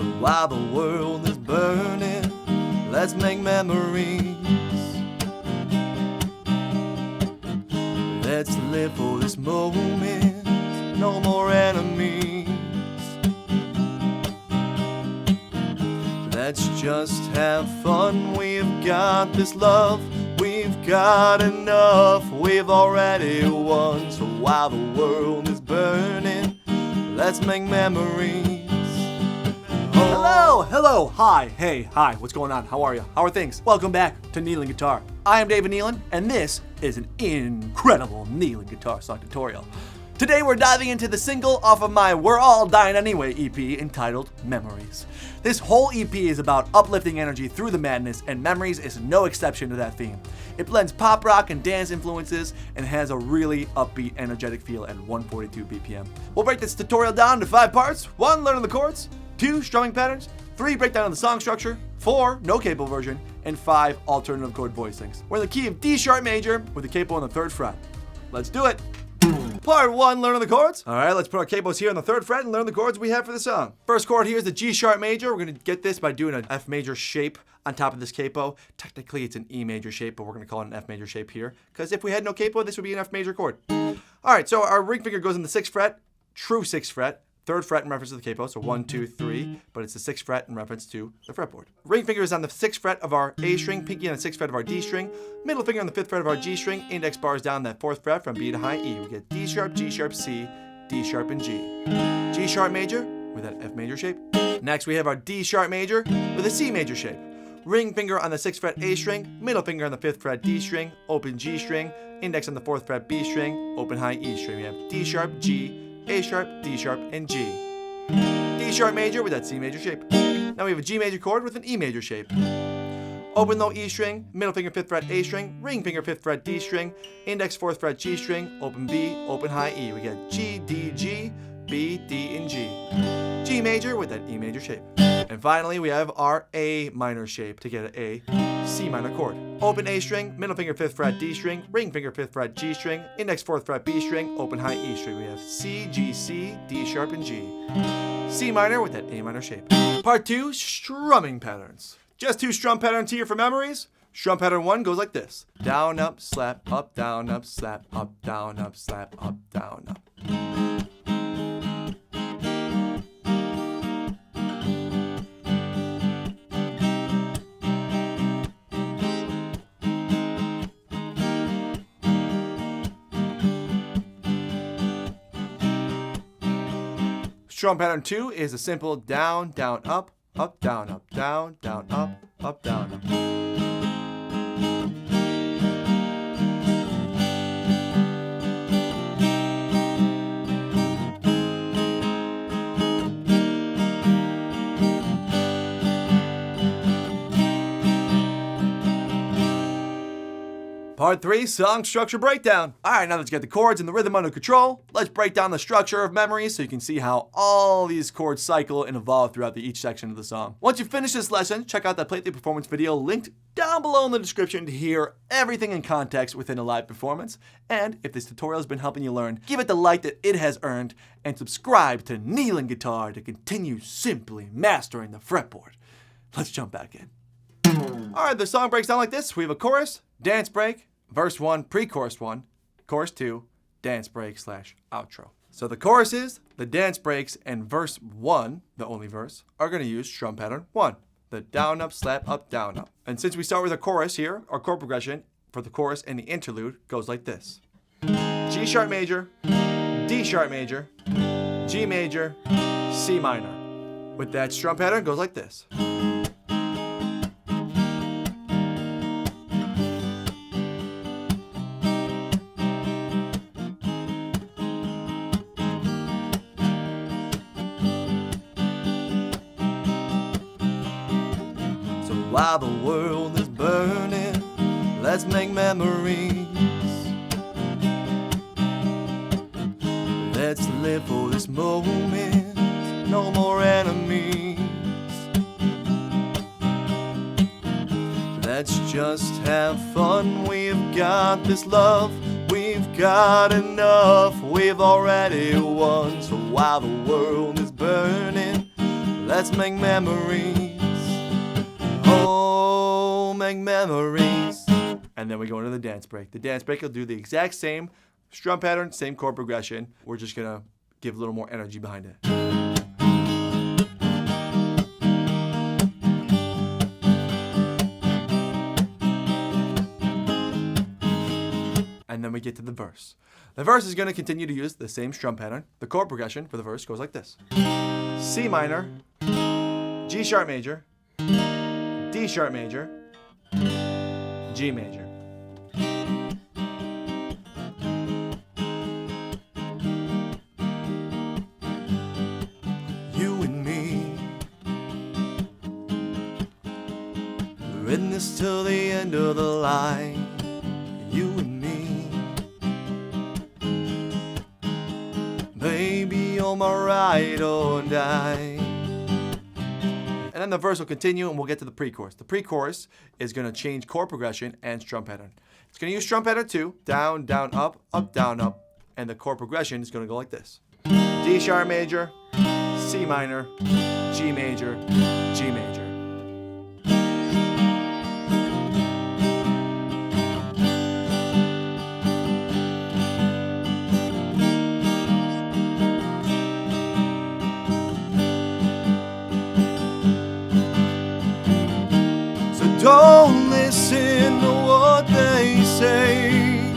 So while the world is burning, let's make memories. Let's live for this moment, no more enemies. Let's just have fun, we've got this love, we've got enough, we've already won. So while the world is burning, let's make memories. Hello, hi, hey, hi, what's going on? How are you? How are things? Welcome back to Neylon Guitar. I am David Neylon, and this is an incredible Neylon guitar song tutorial. Today we're diving into the single off of my We're All Dying Anyway EP entitled Memories. This whole EP is about uplifting energy through the madness, and Memories is no exception to that theme. It blends pop rock and dance influences and has a really upbeat, energetic feel at 142 BPM. We'll break this tutorial down into 5 parts. 1, learning the chords. 2, strumming patterns. 3, breakdown of the song structure. 4, no capo version. And 5, alternative chord voicings. We're in the key of D sharp major with the capo on the 3rd fret. Let's do it. Part 1, learning the chords. Alright, let's put our capos here on the 3rd fret and learn the chords we have for the song. First chord here is the G sharp major. We're going to get this by doing an F major shape on top of this capo. Technically it's an E major shape, but we're going to call it an F major shape here, because if we had no capo, this would be an F major chord. Alright, so our ring finger goes in the 6th fret, true 6th fret, 3rd fret in reference to the capo, so 1, 2, 3, but it's the 6th fret in reference to the fretboard. Ring finger is on the 6th fret of our A string, pinky on the 6th fret of our D string, middle finger on the 5th fret of our G string, index bar is down that 4th fret from B to high E. We get D sharp, G sharp, C, D sharp, and G. G sharp major with that F major shape. Next we have our D sharp major with a C major shape. Ring finger on the 6th fret A string, middle finger on the 5th fret D string, open G string, index on the 4th fret B string, open high E string. We have D sharp, G, A sharp, D sharp, and G. D sharp major with that C major shape. Now we have a G major chord with an E major shape. Open low E string, middle finger 5th fret A string, ring finger 5th fret D string, index 4th fret G string, open B, open high E. We get G, D, G, B, D, and G. G major with that E major shape. And finally we have our A minor shape to get an A, C minor chord. Open A string, middle finger 5th fret D string, ring finger 5th fret G string, index 4th fret B string, open high E string. We have C, G, C, D sharp, and G. C minor with that A minor shape. Part 2, strumming patterns. Just 2 strum patterns here for memories. Strum pattern 1 goes like this. Down, up, slap, up, down, up, slap, up, down, up, slap, up, down, up. Strum pattern 2 is a simple down, down, up, down, up, down, down, up, down, up. Part 3, song structure breakdown. Alright, now let's get the chords and the rhythm under control. Let's break down the structure of Memories so you can see how all these chords cycle and evolve throughout each section of the song. Once you finish this lesson, check out that Playthrough performance video linked down below in the description to hear everything in context within a live performance. And if this tutorial has been helping you learn, give it the like that it has earned, and subscribe to Neylon Guitar to continue simply mastering the fretboard. Let's jump back in. Alright, the song breaks down like this. We have a chorus, dance break, verse 1, pre-chorus 1, chorus 2, dance break / outro. So the choruses, the dance breaks, and verse 1, the only verse, are going to use strum pattern 1, the down, up, slap, up, down, up. And since we start with a chorus here, our chord progression for the chorus and the interlude goes like this. G sharp major, D sharp major, G major, C minor. With that strum pattern, it goes like this. While the world is burning, let's make memories. Let's live for this moment, no more enemies. Let's just have fun, we've got this love, we've got enough, we've already won. So while the world is burning, Let's make memories. Oh, make memories. And then we go into the dance break. The dance break will do the exact same strum pattern, same chord progression. We're just gonna give a little more energy behind it. And then we get to the verse. The verse is going to continue to use the same strum pattern. The chord progression for the verse goes like this. C minor, G sharp major, D sharp major, G major. You and me, we're in this till the end of the line. You and me, baby, you're my ride or die. And then the verse will continue and we'll get to the pre-chorus. The pre-chorus is going to change chord progression and strum pattern. It's going to use strum pattern 2, down, down, up, down, up. And the chord progression is going to go like this. D sharp major, C minor, G major, G major. Don't listen to what they say.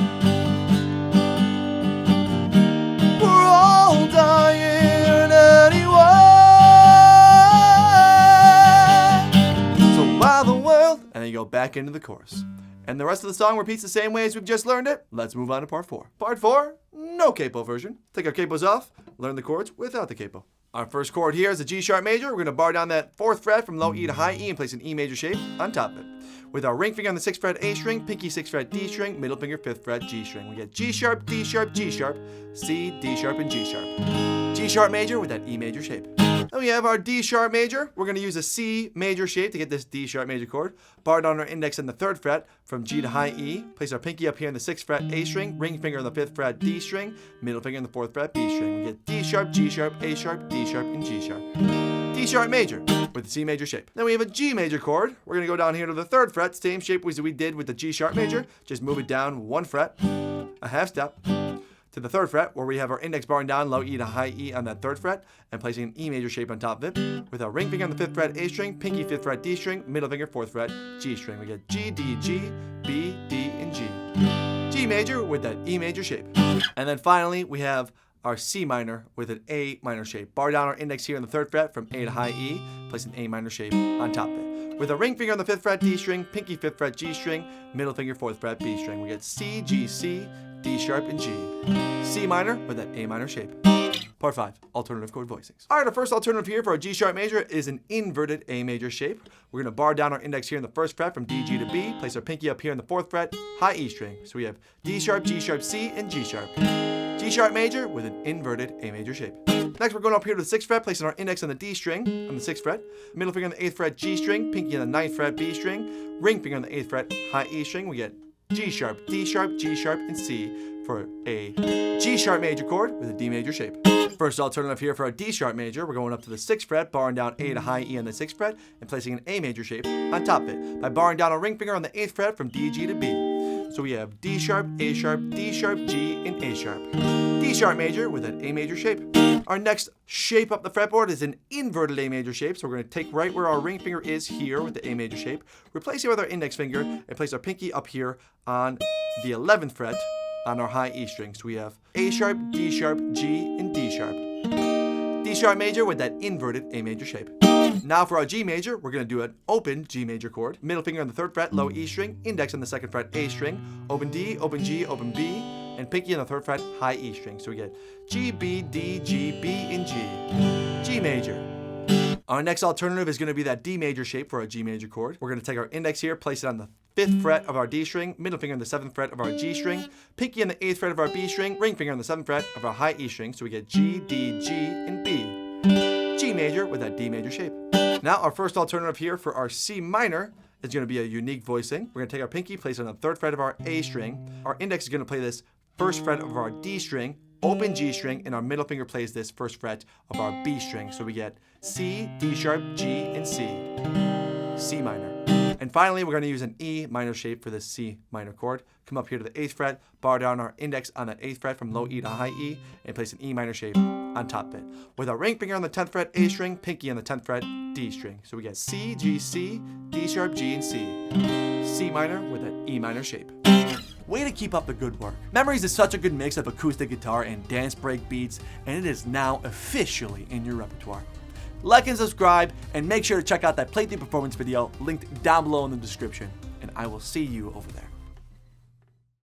We're all dying anyway. So why the world? And then you go back into the chorus. And the rest of the song repeats the same way as we've just learned it. Let's move on to part 4. Part 4, no capo version. Take our capos off, learn the chords without the capo. Our first chord here is a G sharp major. We're going to bar down that 4th fret from low E to high E and place an E major shape on top of it. With our ring finger on the 6th fret A string, pinky 6th fret D string, middle finger 5th fret G string. We get G sharp, D sharp, G sharp, C, D sharp, and G sharp. G sharp major with that E major shape. Then we have our D sharp major. We're going to use a C major shape to get this D sharp major chord. Bar down our index on the 3rd fret from G to high E. Place our pinky up here on the 6th fret A string, ring finger on the 5th fret D string, middle finger on the 4th fret B string. We get D sharp, G sharp, A sharp, D sharp, and G sharp. D sharp major with the C major shape. Then we have a G major chord. We're going to go down here to the 3rd fret, same shape as we did with the G sharp major. Just move it down 1 fret, a half step, to the 3rd fret, where we have our index barring down low E to high E on that 3rd fret, and placing an E major shape on top of it. With our ring finger on the 5th fret A string, pinky 5th fret D string, middle finger 4th fret G string. We get G, D, G, B, D, and G. G major with that E major shape. And then finally, we have our C minor with an A minor shape. Bar down our index here on the 3rd fret from A to high E, place an A minor shape on top of it. With a ring finger on the 5th fret D string, pinky 5th fret G string, middle finger 4th fret B string. We get C, G, C, D sharp, and G. C minor with that A minor shape. Part 5, alternative chord voicings. All right, our first alternative here for our G sharp major is an inverted A major shape. We're going to bar down our index here in the 1st fret from D, G to B, place our pinky up here in the 4th fret, high E string. So we have D sharp, G sharp, C, and G sharp. G sharp major with an inverted A major shape. Next, we're going up here to the 6th fret, placing our index on the D string on the 6th fret, middle finger on the 8th fret G string, pinky on the 9th fret B string, ring finger on the 8th fret high E string. We get G sharp, D sharp, G sharp, and C for a G sharp major chord with a D major shape. First alternative here for our D sharp major, we're going up to the 6th fret, barring down A to high E on the 6th fret, and placing an A major shape on top of it by barring down a ring finger on the 8th fret from D, G to B. So we have D sharp, A sharp, D sharp, G, and A sharp. D sharp major with an A major shape. Our next shape up the fretboard is an inverted A major shape. So we're going to take right where our ring finger is here with the A major shape, replace it with our index finger, and place our pinky up here on the 11th fret on our high E string. So we have A sharp, D sharp, G, and D sharp. D sharp major with that inverted A major shape. Now for our G major, we're going to do an open G major chord. Middle finger on the 3rd fret, low E string, index on the 2nd fret, A string, open D, open G, open B, and pinky on the 3rd fret, high E string. So we get G, B, D, G, B, and G. G major. Our next alternative is going to be that D major shape for our G major chord. We're going to take our index here, place it on the 5th fret of our D string, middle finger on the 7th fret of our G string, pinky on the 8th fret of our B string, ring finger on the 7th fret of our high E string. So we get G, D, G, and B. G major with that D major shape. Now our first alternative here for our C minor is going to be a unique voicing. We're going to take our pinky, place it on the 3rd fret of our A string. Our index is going to play this 1st fret of our D string open G string, and our middle finger plays this first fret of our B string. So we get C, D sharp, G, and C, C minor. And finally, we're going to use an E minor shape for this C minor chord. Come up here to the 8th fret, bar down our index on that 8th fret from low E to high E, and place an E minor shape on top of it. With our ring finger on the 10th fret, A string, pinky on the 10th fret, D string. So we get C, G, C, D sharp, G, and C. C minor with an E minor shape. Way to keep up the good work. Memories is such a good mix of acoustic guitar and dance break beats, and it is now officially in your repertoire. Like and subscribe, and make sure to check out that playthrough performance video linked down below in the description, and I will see you over there.